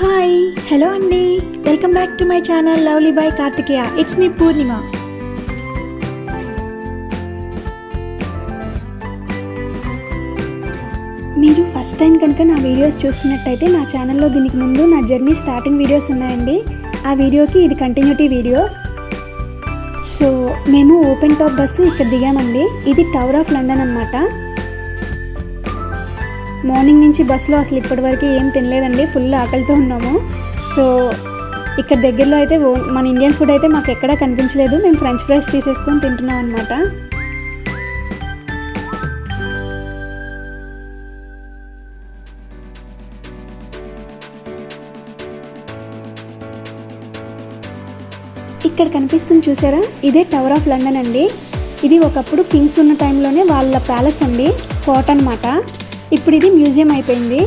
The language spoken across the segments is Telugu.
హాయ్ హలో అండి, welcome back to my channel lovely by Karthikeya. It's me Purnima. మీరు ఫస్ట్ టైం కనుక నా వీడియోస్ చూస్తున్నట్టయితే నా ఛానల్లో దీనికి ముందు నా జర్నీ స్టార్టింగ్ వీడియోస్ ఉన్నాయండి. ఆ వీడియోకి ఇది కంటిన్యూటీ వీడియో. సో మేము ఓపెన్ టాప్ బస్సు ఇక్కడ దిగామండి. ఇది టవర్ ఆఫ్ లండన్ అన్నమాట. మార్నింగ్ నుంచి బస్సులో అసలు ఇప్పటివరకు ఏం తినలేదండి, ఫుల్ ఆకలితో ఉన్నాము. సో ఇక్కడ దగ్గరలో అయితే మన ఇండియన్ ఫుడ్ అయితే మాకు ఎక్కడా కనిపించలేదు. మేము ఫ్రెంచ్ ఫ్రైస్ తీసేసుకొని తింటున్నాం అనమాట. ఇక్కడ కనిపిస్తుంది చూసారా, ఇదే టవర్ ఆఫ్ లండన్ అండి. ఇది ఒకప్పుడు కింగ్స్ ఉన్న టైంలోనే వాళ్ళ ప్యాలెస్ అండి, కోట అనమాట. ఇప్పుడు ఇది మ్యూజియం అయిపోయింది.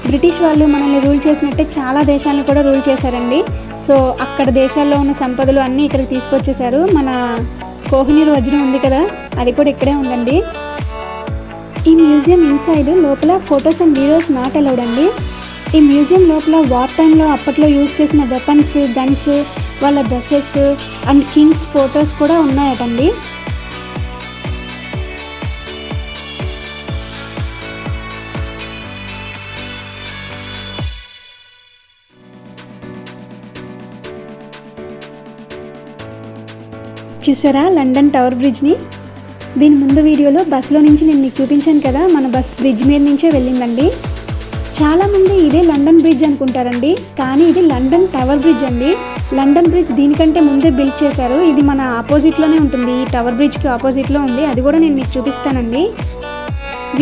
బ్రిటిష్ వాళ్ళు మనల్ని రూల్ చేసినట్టే చాలా దేశాలను కూడా రూల్ చేశారండి. సో అక్కడ దేశాల్లో ఉన్న సంపదలు అన్నీ ఇక్కడికి తీసుకొచ్చేసారు. మన కోహినూర్ వజ్రం ఉంది కదా, అది కూడా ఇక్కడే ఉందండి. ఈ మ్యూజియం ఇన్సైడ్ లోపల photos and videos not allowed అండి. ఈ మ్యూజియం లోపల వార్ టైంలో అప్పట్లో యూజ్ చేసిన వెపన్స్, గన్స్, వాళ్ళ డ్రెస్సెస్ అండ్ కింగ్స్ ఫొటోస్ కూడా ఉన్నాయటండి. చూసారా లండన్ టవర్ బ్రిడ్జ్ని? దీని ముందు వీడియోలో బస్సులో నుంచి నేను మీకు చూపించాను కదా, మన బస్ బ్రిడ్జ్ మీద నుంచే వెళ్ళిందండి. చాలామంది ఇదే లండన్ బ్రిడ్జ్ అనుకుంటారండి, కానీ ఇది లండన్ టవర్ బ్రిడ్జ్ అండి. లండన్ బ్రిడ్జ్ దీనికంటే ముందే బిల్డ్ చేశారు. ఇది మన ఆపోజిట్లోనే ఉంటుంది, ఈ టవర్ బ్రిడ్జ్కి ఆపోజిట్లో ఉంది. అది కూడా నేను మీకు చూపిస్తానండి.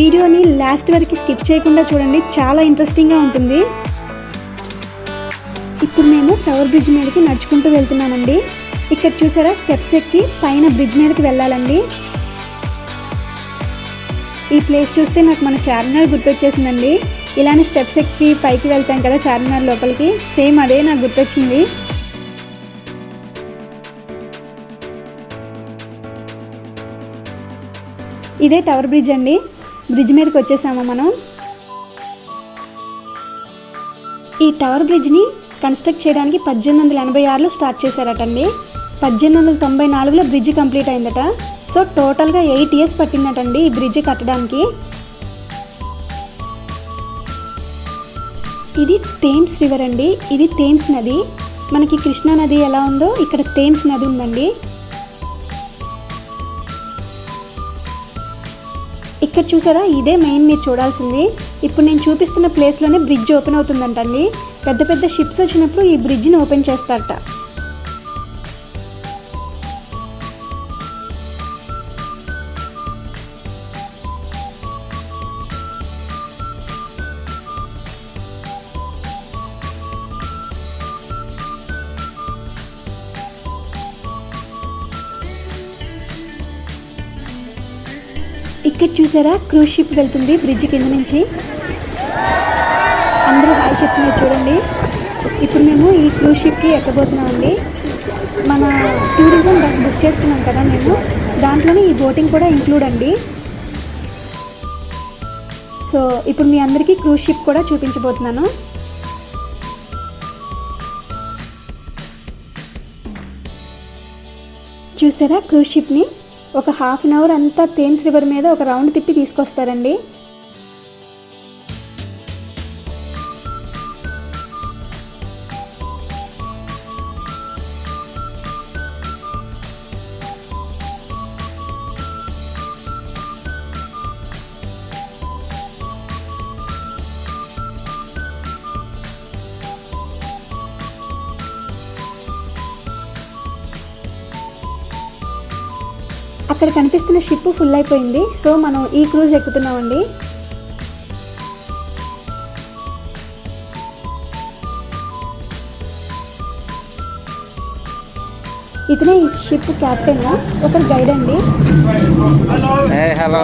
వీడియోని లాస్ట్ వరకు స్కిప్ చేయకుండా చూడండి, చాలా ఇంట్రెస్టింగ్గా ఉంటుంది. ఇప్పుడు మేము టవర్ బ్రిడ్జ్ మీదకి నడుచుకుంటూ వెళ్తున్నామండి. ఇక్కడ చూసారా, స్టెప్స్ ఎక్కి పైన బ్రిడ్జ్ మీదకి వెళ్ళాలండి. ఈ ప్లేస్ చూస్తే నాకు మన చార్మినార్ గుర్తొచ్చేసిందండి. ఇలానే స్టెప్స్ ఎక్కి పైకి వెళ్తాం కదా చార్మినార్ లోపలికి, సేమ్ అదే నాకు గుర్తొచ్చింది. ఇదే టవర్ బ్రిడ్జ్ అండి. బ్రిడ్జ్ మీదకి వచ్చేసాము మనం. ఈ టవర్ బ్రిడ్జ్ని కన్స్ట్రక్ట్ చేయడానికి 1886లో స్టార్ట్ చేశారటండి. 1894లో బ్రిడ్జ్ కంప్లీట్ అయిందట. సో టోటల్గా 8 years పట్టిందటండి ఈ బ్రిడ్జ్ కట్టడానికి. ఇది థేమ్స్ రివర్ అండి. ఇది థేమ్స్ నది. మనకి కృష్ణా నది ఎలా ఉందో ఇక్కడ థేమ్స్ నది ఉందండి. ఇక్కడ చూసారా, ఇదే మెయిన్ మీరు చూడాల్సింది. ఇప్పుడు నేను చూపిస్తున్న ప్లేస్లోనే బ్రిడ్జ్ ఓపెన్ అవుతుందంటండి. పెద్ద పెద్ద షిప్స్ వచ్చినప్పుడు ఈ బ్రిడ్జ్ని ఓపెన్ చేస్తారట. ఇక్కడ చూసారా, క్రూజ్ షిప్ వెళ్తుంది బ్రిడ్జ్ కింద నుంచి. అందరూ హాయ్ చెప్తున్నారు చూడండి. ఇప్పుడు మేము ఈ క్రూజ్ షిప్కి ఎక్కబోతున్నామండి. మన టూరిజం బస్ బుక్ చేసుకున్నాం కదా మేము, దాంట్లోనే ఈ బోటింగ్ కూడా ఇంక్లూడ్ అండి. సో ఇప్పుడు మీ అందరికీ క్రూజ్ షిప్ కూడా చూపించబోతున్నాను. చూసారా, క్రూజ్ షిప్ని ఒక 1/2 hour అంతా థేమ్స్ రివర్ మీద ఒక రౌండ్ తిప్పి తీసుకొస్తారండి. అక్కడ కనిపిస్తున్న షిప్ ఫుల్ అయిపోయింది. సో మనం ఈ క్రూజ్ ఎక్కుతున్నామండి. ఇతనే ఈ షిప్ కెప్టెన్, ఒకరు గైడ్ అండి. Hello.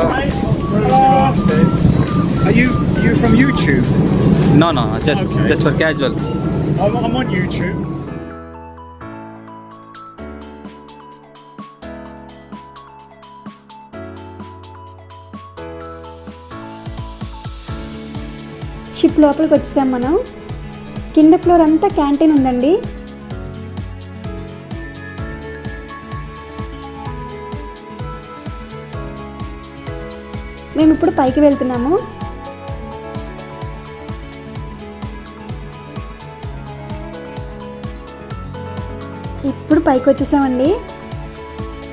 Are you from YouTube? No, just for casual. I'm on YouTube. Ship లోపలికి వచ్చేసాం మనం. కింద ఫ్లోర్ అంతా క్యాంటీన్ ఉందండి. మేము ఇప్పుడు పైకి వెళ్తున్నాము. ఇప్పుడు పైకి వచ్చేసామండి.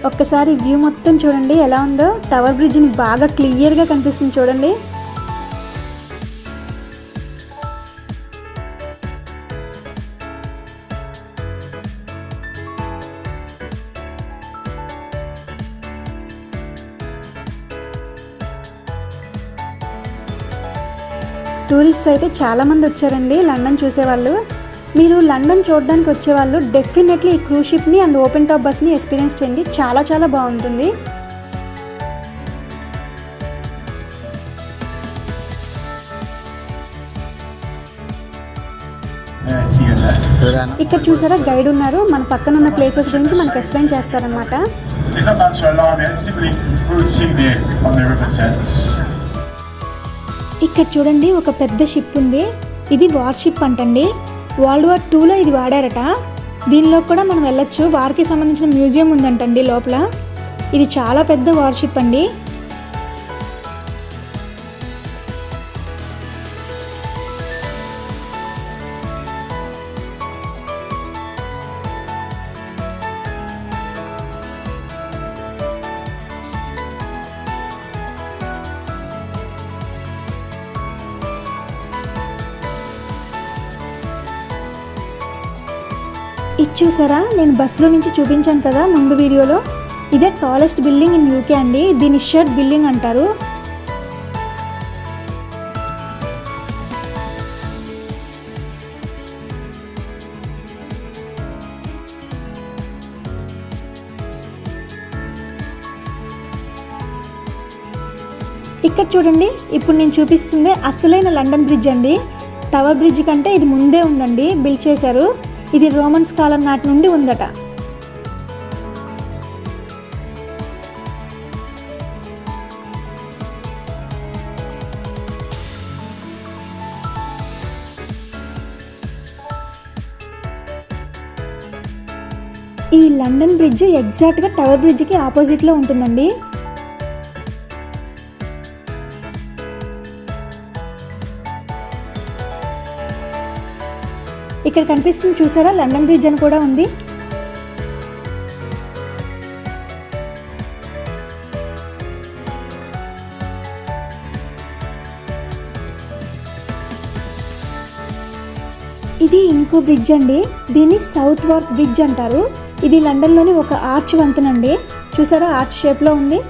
ఒక్కసారి వ్యూ మొత్తం చూడండి ఎలా ఉందో. టవర్ బ్రిడ్జ్ని బాగా క్లియర్గా కనిపిస్తుంది చూడండి. టూరిస్ట్స్ అయితే చాలామంది వచ్చారండి లండన్ చూసేవాళ్ళు. మీరు లండన్ చూడడానికి వచ్చేవాళ్ళు డెఫినెట్లీ ఈ క్రూజ్ షిప్ని అండ్ ఓపెన్ టాప్ బస్ని ఎక్స్పీరియన్స్ చేయండి. చాలా చాలా బాగుంటుంది. ఇక్కడ చూసారా గైడ్ ఉన్నారు. మన పక్కన ఉన్న ప్లేసెస్ గురించి మనకు ఎక్స్ప్లెయిన్ చేస్తారనమాట. ఇక్కడ చూడండి ఒక పెద్ద షిప్ ఉంది. ఇది వార్ షిప్ అంటండి. వరల్డ్ వార్ 2లో ఇది వాడారట. దీనిలో కూడా మనం వెళ్ళొచ్చు. వార్కి సంబంధించిన మ్యూజియం ఉందంటండి లోపల. ఇది చాలా పెద్ద వార్ షిప్ అండి. ఇది చూసారా, నేను బస్సులో నుంచి చూపించాను కదా ముందు వీడియోలో. ఇదే టాలెస్ట్ బిల్డింగ్ ఇన్ యూకే అండి. దీన్ని షర్ట్ బిల్డింగ్ అంటారు. ఇక్కడ చూడండి, ఇప్పుడు నేను చూపిస్తుంది అసలైన లండన్ బ్రిడ్జ్ అండి. టవర్ బ్రిడ్జ్ కంటే ఇది ముందే ఉందండి, బిల్డ్ చేశారు. ఇది రోమన్స్ కాలం నాటి నుండి ఉందట. ఈ లండన్ బ్రిడ్జ్ ఎగ్జాక్ట్గా టవర్ బ్రిడ్జ్కి ఆపోజిట్లో ఉంటుందండి. ఇక్కడ కనిపిస్తుంది చూసారా, లండన్ బ్రిడ్జ్ అని కూడా ఉంది. ఇది ఇంకో బ్రిడ్జ్ అండి. దీన్ని సౌత్ వార్క్ బ్రిడ్జ్ అంటారు. ఇది లండన్లోని ఒక ఆర్చ్ వంతెనండి. చూసారా, ఆర్చ్ షేప్లో ఉంది.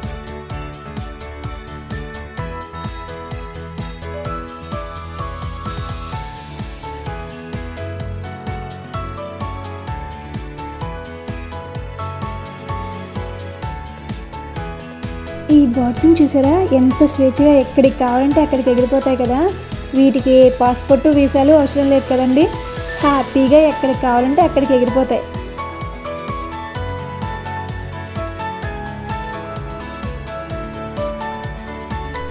ఈ బర్డ్స్ని చూసారా, ఎంత స్వేచ్ఛగా ఎక్కడికి కావాలంటే అక్కడికి ఎగిరిపోతాయి కదా. వీటికి పాస్పోర్టు వీసాలు అవసరం లేదు కదండి. హ్యాపీగా ఎక్కడికి కావాలంటే అక్కడికి ఎగిరిపోతాయి.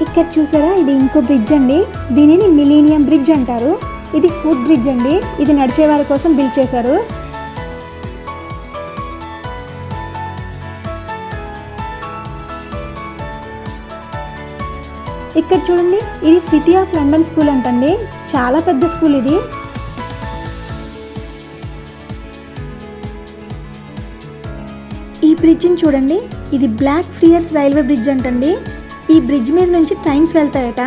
ఇక్కడ చూసారా, ఇది ఇంకో బ్రిడ్జ్ అండి. దీనిని మిలీనియం బ్రిడ్జ్ అంటారు. ఇది ఫుట్ బ్రిడ్జ్ అండి. ఇది నడిచే వారి కోసం బిల్డ్ చేశారు. ఇక్కడ చూడండి, ఇది సిటీ ఆఫ్ లండన్ స్కూల్ అంటండి. చాలా పెద్ద స్కూల్ ఇది. ఈ బ్రిడ్జిని చూడండి, ఇది బ్లాక్ ఫ్రియర్స్ రైల్వే బ్రిడ్జ్ అంటండి. ఈ బ్రిడ్జ్ మీద నుంచి ట్రైన్స్ వెళ్తాయట.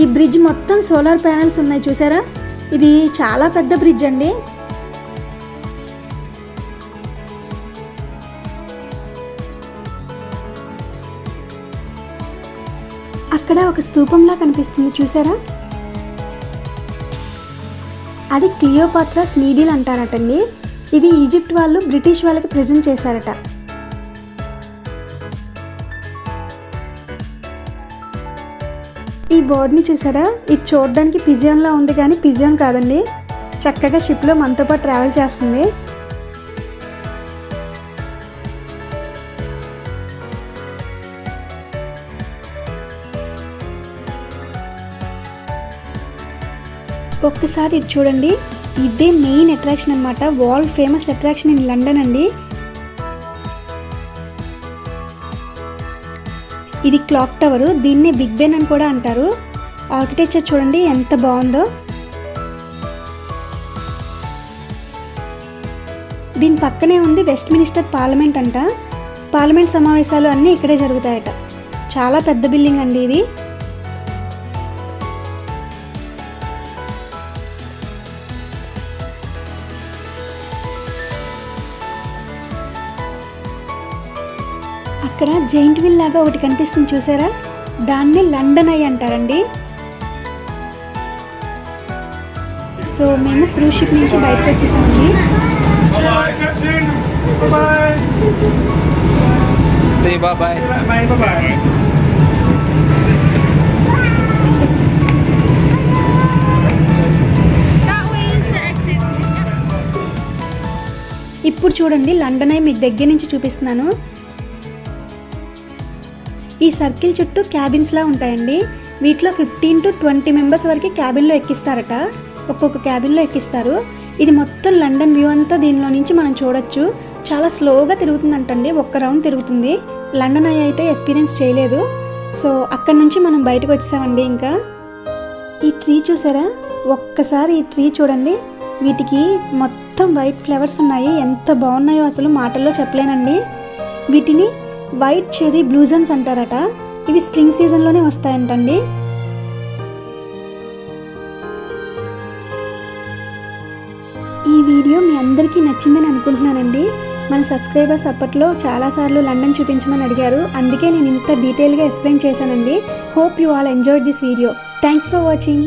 ఈ బ్రిడ్జ్ మొత్తం సోలార్ ప్యానెల్స్ ఉన్నాయి చూసారా. ఇది చాలా పెద్ద బ్రిడ్జ్ అండి. అక్కడ ఒక స్తూపంలా కనిపిస్తుంది చూసారా. అది క్లియోపాత్రాస్ నీడిల్ అంటారటండి. ఇది ఈజిప్ట్ వాళ్ళు బ్రిటిష్ వాళ్ళకి ప్రెజెంట్ చేశారట. ఈ బోర్డ్ని చూసారా, ఇది చూడడానికి పిజియన్లా ఉంది కానీ పిజియన్ కాదండి. చక్కగా షిప్లో మనతో పాటు ట్రావెల్ చేస్తుంది. ఒక్కసారి ఇది చూడండి, ఇదే మెయిన్ అట్రాక్షన్ అనమాట, world famous attraction in London అండి. ఇది క్లాక్ టవర్, దీన్నే బిగ్ బెన్ అని కూడా అంటారు. ఆర్కిటెక్చర్ చూడండి ఎంత బాగుందో. దీని పక్కనే ఉంది వెస్ట్ మినిస్టర్ పార్లమెంట్ అంట. పార్లమెంట్ సమావేశాలు అన్నీ ఇక్కడే జరుగుతాయట. చాలా పెద్ద బిల్డింగ్ అండి ఇది. అక్కడ జైంట్ వీల్ లాగా ఒకటి కనిపిస్తుంది చూసారా, దాన్ని లండన్ ఐ అంటారండి. సో మేము క్రూజ్ షిప్ నుంచి బయటకు వచ్చేసామండి. Bye, Captain. Bye-bye. Say bye-bye. Bye-bye. ఇప్పుడు చూడండి లండన్ ఐ మీకు దగ్గర నుంచి చూపిస్తున్నాను. ఈ సర్కిల్ చుట్టూ క్యాబిన్స్లా ఉంటాయండి. వీటిలో 15 to 20 మెంబర్స్ వరకు క్యాబిన్లో ఎక్కిస్తారట. ఒక్కొక్క క్యాబిన్లో ఎక్కిస్తారు. ఇది మొత్తం లండన్ వ్యూ అంతా దీనిలో నుంచి మనం చూడొచ్చు. చాలా స్లోగా తిరుగుతుందంటండి, ఒక్క రౌండ్ తిరుగుతుంది. లండన్ ఐ అయితే ఎక్స్పీరియన్స్ చేయలేదు. సో అక్కడ నుంచి మనం బయటకు వచ్చేసామండి. ఇంకా ఈ ట్రీ చూసారా, ఒక్కసారి ఈ ట్రీ చూడండి. వీటికి మొత్తం వైట్ ఫ్లవర్స్ ఉన్నాయి. ఎంత బాగున్నాయో అసలు మాటల్లో చెప్పలేనండి. వీటిని వైట్ చెర్రీ బ్లూజమ్స్ అంటారట. ఇవి స్ప్రింగ్ సీజన్లోనే వస్తాయంటండి. ఈ వీడియో మీ అందరికీ నచ్చిందని అనుకుంటున్నానండి. మన సబ్స్క్రైబర్స్ అప్పట్లో చాలాసార్లు లండన్ చూపించమని అడిగారు, అందుకే నేను ఇంత డీటెయిల్గా ఎక్స్ప్లెయిన్ చేశానండి. Hope you all enjoyed this video. Thanks for watching.